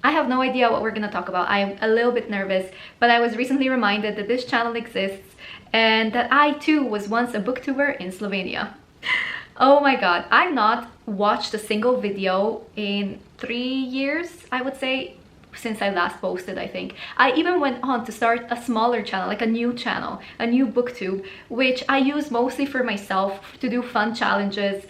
I have no idea what we're gonna talk about. I'm a little bit nervous, but I was recently reminded that this channel exists and that I too was once a booktuber in Slovenia. Oh my god, I've not watched a single video in 3 years, I would say, since I last posted, I think. I even went on to start a smaller channel, like a new channel, a new booktube, which I use mostly for myself to do fun challenges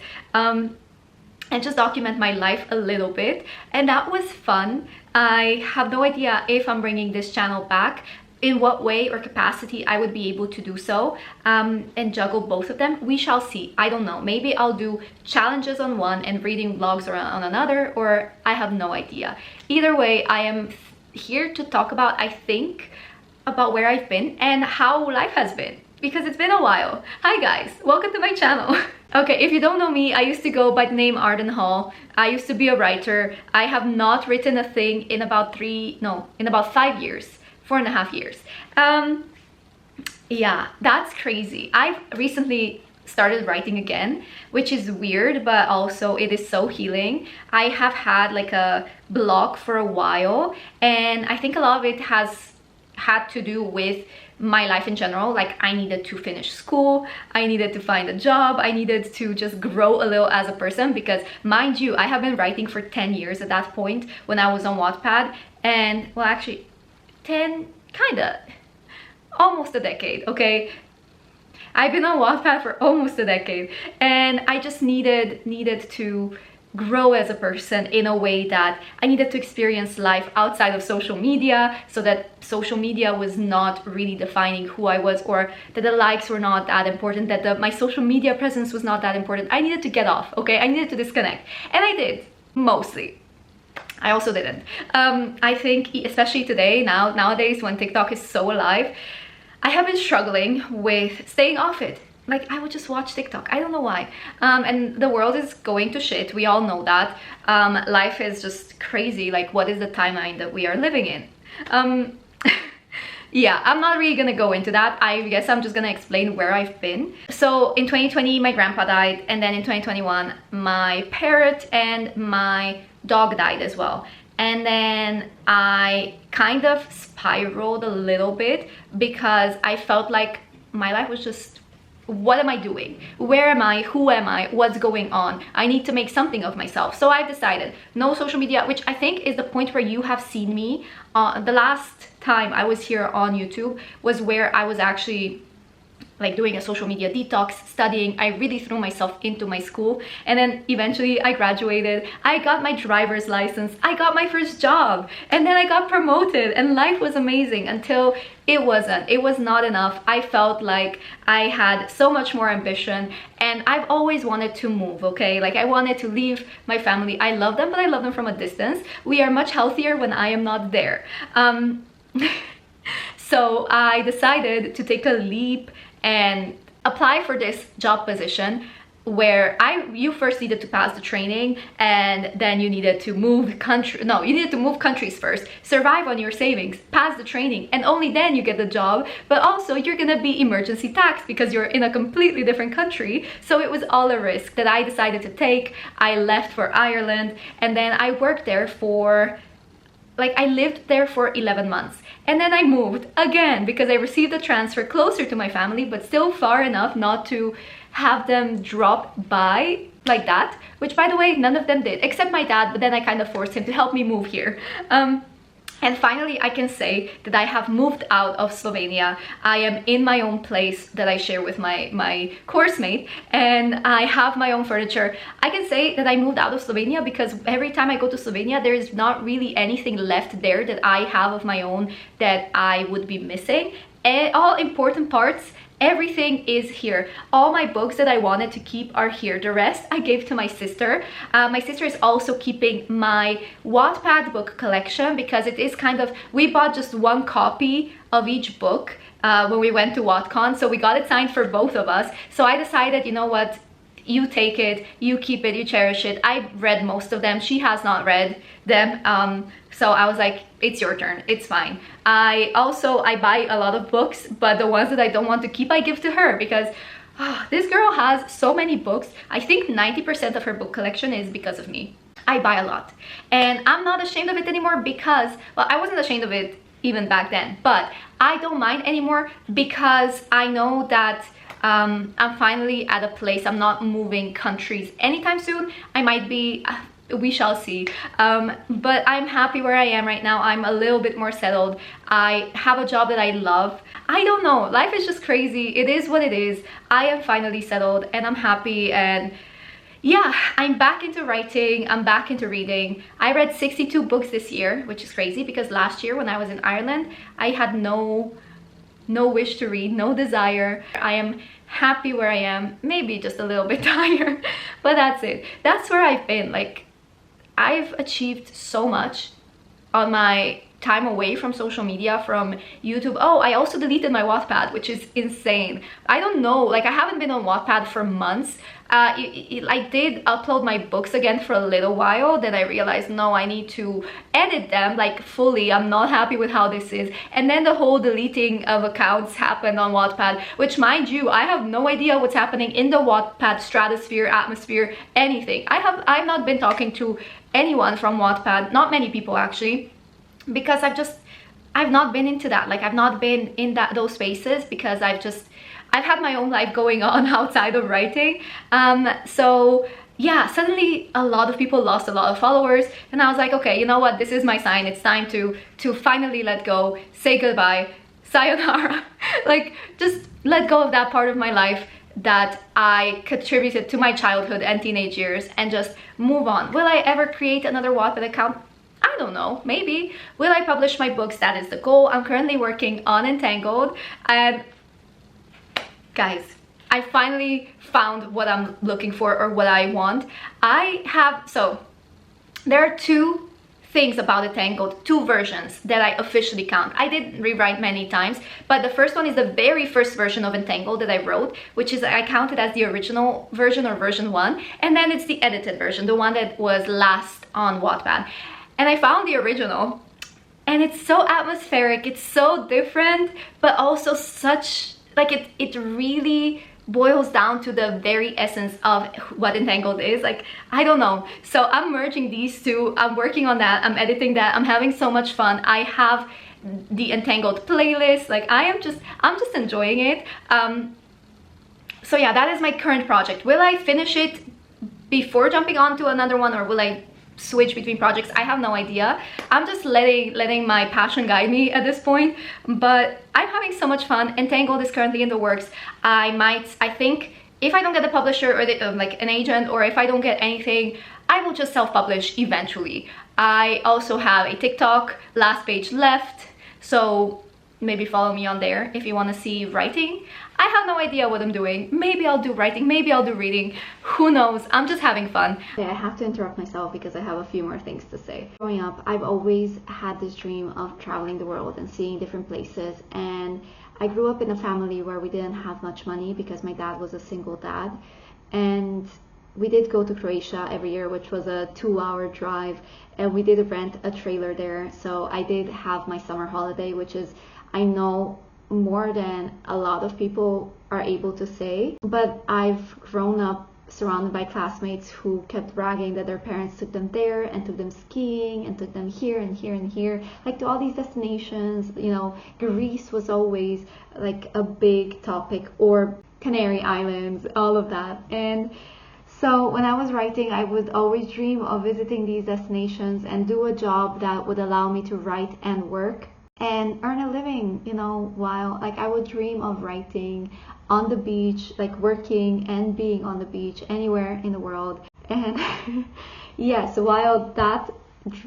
and just document my life a little bit, and that was fun. I have no idea if I'm bringing this channel back, in what way or capacity I would be able to do so, and juggle both of them. We shall see. I don't know. Maybe I'll do challenges on one and reading vlogs on another, or I have no idea. Either way, I am here to talk about, I think, about where I've been and how life has been, because it's been a while. Hi guys, welcome to my channel. Okay, if you don't know me, I used to go by the name Arden Hall. I used to be a writer. I have not written a thing in about 5 years. 4.5 years. Yeah, that's crazy. I've recently started writing again, which is weird, but also it is so healing. I have had like a block for a while, and I think a lot of it has had to do with my life in general. Like, I needed to finish school, I needed to find a job, I needed to just grow a little as a person, because mind you, I have been writing for 10 years at that point when I was on Wattpad, and well, actually 10, kinda, almost a decade, okay? I've been on Wattpad for almost a decade, and I just needed to grow as a person in a way that I needed to experience life outside of social media, so that social media was not really defining who I was, or that the likes were not that important, that my social media presence was not that important. I needed to get off, okay? I needed to disconnect, and I did, mostly. I also didn't. I think, especially today, nowadays, when TikTok is so alive, I have been struggling with staying off it. Like, I would just watch TikTok. I don't know why. And the world is going to shit. We all know that. Life is just crazy. Like, what is the timeline that we are living in? Yeah, I'm not really gonna go into that. I guess I'm just gonna explain where I've been. So in 2020, my grandpa died, and then in 2021, my parrot and my dog died as well. And then I kind of spiraled a little bit, because I felt like my life was just, what am I doing? Where am I? Who am I? What's going on? I need to make something of myself. So I decided no social media, which I think is the point where you have seen me. The last time I was here on YouTube was where I was actually like doing a social media detox, studying. I really threw myself into my school, and then eventually I graduated. I got my driver's license, I got my first job, and then I got promoted, and life was amazing until it wasn't. It was not enough. I felt like I had so much more ambition, and I've always wanted to move, okay? Like, I wanted to leave my family. I love them, but I love them from a distance. We are much healthier when I am not there. So I decided to take a leap and apply for this job position, where you first needed to pass the training, and then you needed to move you needed to move countries first, survive on your savings, pass the training, and only then you get the job. But also, you're gonna be emergency taxed because you're in a completely different country. So it was all a risk that I decided to take. I left for Ireland, and then I worked there for, like, I lived there for 11 months. And then I moved again because I received a transfer closer to my family, but still far enough not to have them drop by like that, which, by the way, none of them did, except my dad, but then I kind of forced him to help me move here. And finally, I can say that I have moved out of Slovenia. I am in my own place that I share with my course mate, and I have my own furniture. I can say that I moved out of Slovenia because every time I go to Slovenia, there is not really anything left there that I have of my own that I would be missing. And all important parts, everything is here. All my books that I wanted to keep are here. The rest I gave to my sister. My sister is also keeping my Wattpad book collection, because it is kind of, we bought just one copy of each book when we went to WattCon, so we got it signed for both of us. So I decided, you know what, you take it, you keep it, you cherish it. I read most of them. She has not read them. So I was like, it's your turn, it's fine. I buy a lot of books, but the ones that I don't want to keep, I give to her, because this girl has so many books. I think 90% of her book collection is because of me. I buy a lot, and I'm not ashamed of it anymore because, well, I wasn't ashamed of it even back then, but I don't mind anymore because I know that I'm finally at a place. I'm not moving countries anytime soon. I might be, we shall see, but I'm happy where I am right now. I'm a little bit more settled. I have a job that I love. I don't know, life is just crazy. It is what it is. I am finally settled and I'm happy, and yeah, I'm back into writing, I'm back into reading. I read 62 books this year, which is crazy because last year when I was in Ireland, I had no wish to read, no desire. I am happy where I am, maybe just a little bit tired, but that's it. That's where I've been. Like, I've achieved so much on my time away from social media, from YouTube. Oh, I also deleted my Wattpad, which is insane. I don't know, like I haven't been on Wattpad for months. I did upload my books again for a little while, then I realized no, I need to edit them like fully. I'm not happy with how this is, and then the whole deleting of accounts happened on Wattpad, which, mind you, I have no idea what's happening in the Wattpad stratosphere, atmosphere, anything. I've not been talking to anyone from Wattpad, not many people actually, because I've not been into that. Like, I've not been in those spaces because I've had my own life going on outside of writing. So yeah, suddenly a lot of people lost a lot of followers, and I was like, okay, you know what, this is my sign. It's time to finally let go, say goodbye, sayonara. Like, just let go of that part of my life that I contributed to my childhood and teenage years and just move on. Will I ever create another Wattpad account? I don't know, maybe. Will I publish my books? That is the goal. I'm currently working on Entangled, and guys, I finally found what I'm looking for, or what I want. So there are two things about Entangled, two versions that I officially count. I did rewrite many times, but the first one is the very first version of Entangled that I wrote, which is, I counted as the original version, or version 1, and then it's the edited version, the one that was last on Wattpad. And I found the original, and it's so atmospheric, it's so different, but also such, like, it really boils down to the very essence of what Entangled is. Like, I don't know. So I'm merging these two. I'm working on that. I'm editing that. I'm having so much fun. I have the Entangled playlist. Like, I'm just enjoying it. So yeah, that is my current project. Will I finish it before jumping on to another one, or will I switch between projects? I have no idea. I'm just letting my passion guide me at this point, but I'm having so much fun. Entangled is currently in the works. I think if I don't get a publisher, or like an agent, or if I don't get anything, I will just self-publish eventually. I also have a TikTok, last page left, so maybe follow me on there if you want to see writing. I have no idea what I'm doing. Maybe I'll do writing, maybe I'll do reading, who knows. I'm just having fun. Okay, I have to interrupt myself because I have a few more things to say. Growing up, I've always had this dream of traveling the world and seeing different places, and I grew up in a family where we didn't have much money because my dad was a single dad, and we did go to Croatia every year, which was a 2-hour drive, and we did rent a trailer there. So I did have my summer holiday, which is, I know, more than a lot of people are able to say, but I've grown up surrounded by classmates who kept bragging that their parents took them there and took them skiing and took them here and here and here, like to all these destinations. You know, Greece was always like a big topic, or Canary Islands, all of that. And so when I was writing, I would always dream of visiting these destinations and do a job that would allow me to write and work and earn a living, you know, while, like, I would dream of writing on the beach, like working and being on the beach anywhere in the world. And yes, while that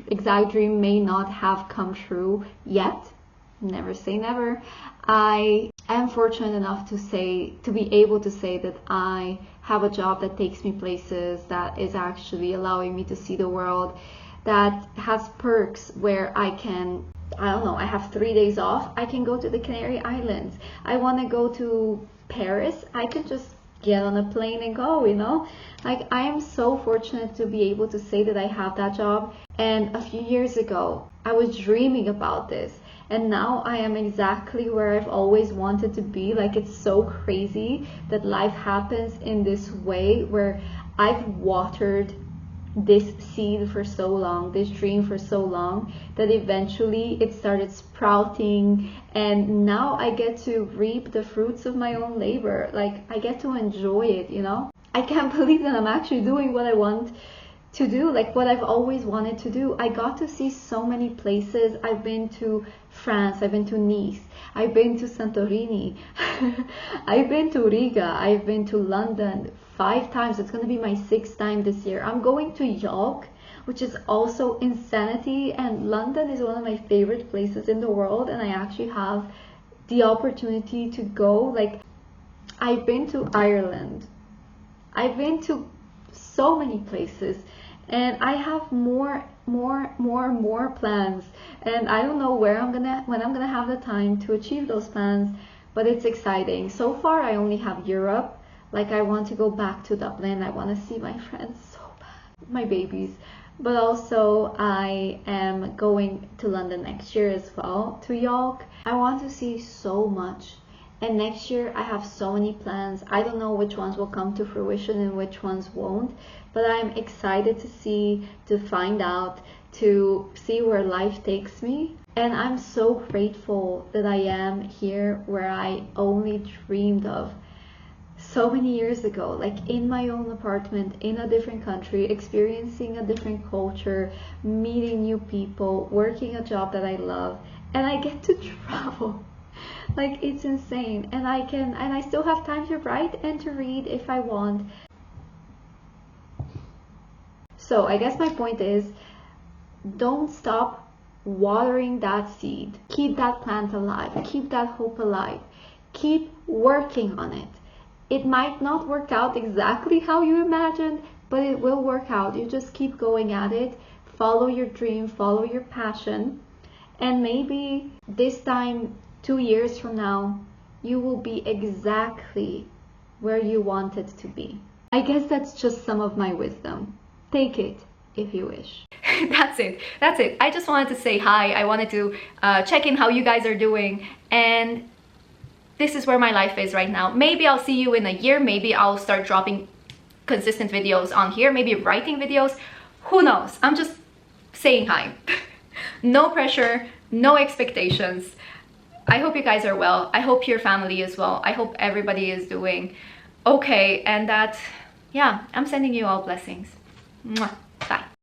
exact dream may not have come true yet, never say never, I am fortunate enough to be able to say that I have a job that takes me places, that is actually allowing me to see the world, that has perks where I can, I don't know, I have 3 days off, I can go to the Canary Islands. I want to go to Paris, I can just get on a plane and go, you know? Like, I am so fortunate to be able to say that I have that job. And a few years ago, I was dreaming about this, and now I am exactly where I've always wanted to be. Like, it's so crazy that life happens in this way, where I've watered this seed for so long, this dream for so long, that eventually it started sprouting, and now I get to reap the fruits of my own labor. Like, I get to enjoy it, you know? I can't believe that I'm actually doing what I want to do, like what I've always wanted to do. I got to see so many places. I've been to France, I've been to Nice, I've been to Santorini, I've been to Riga, I've been to London 5 times. It's going to be my 6th time this year. I'm going to York, which is also insanity, and London is one of my favorite places in the world, and I actually have the opportunity to go. Like, I've been to Ireland, I've been to so many places, and I have more plans, and I don't know when I'm gonna have the time to achieve those plans, but it's exciting. So far I only have Europe. Like, I want to go back to Dublin. I want to see my friends so bad, my babies. But also I am going to London next year as well, to York. I want to see so much. And next year I have so many plans. I don't know which ones will come to fruition and which ones won't, but I'm excited to see, to find out, to see where life takes me. And I'm so grateful that I am here where I only dreamed of so many years ago, like in my own apartment, in a different country, experiencing a different culture, meeting new people, working a job that I love, and I get to travel. Like, it's insane. And I still have time to write and to read if I want. So I guess my point is, don't stop watering that seed. Keep that plant alive. Keep that hope alive. Keep working on it. It might not work out exactly how you imagined, but it will work out. You just keep going at it. Follow your dream, follow your passion, and maybe this time, 2 years from now, you will be exactly where you wanted to be. I guess that's just some of my wisdom. Take it if you wish. That's it. I just wanted to say hi. I wanted to check in how you guys are doing, and this is where my life is right now. Maybe I'll see you in a year. Maybe I'll start dropping consistent videos on here, maybe writing videos. Who knows? I'm just saying hi. No pressure, no expectations. I hope you guys are well. I hope your family is well. I hope everybody is doing okay, and that, yeah, I'm sending you all blessings. Mwah. Bye.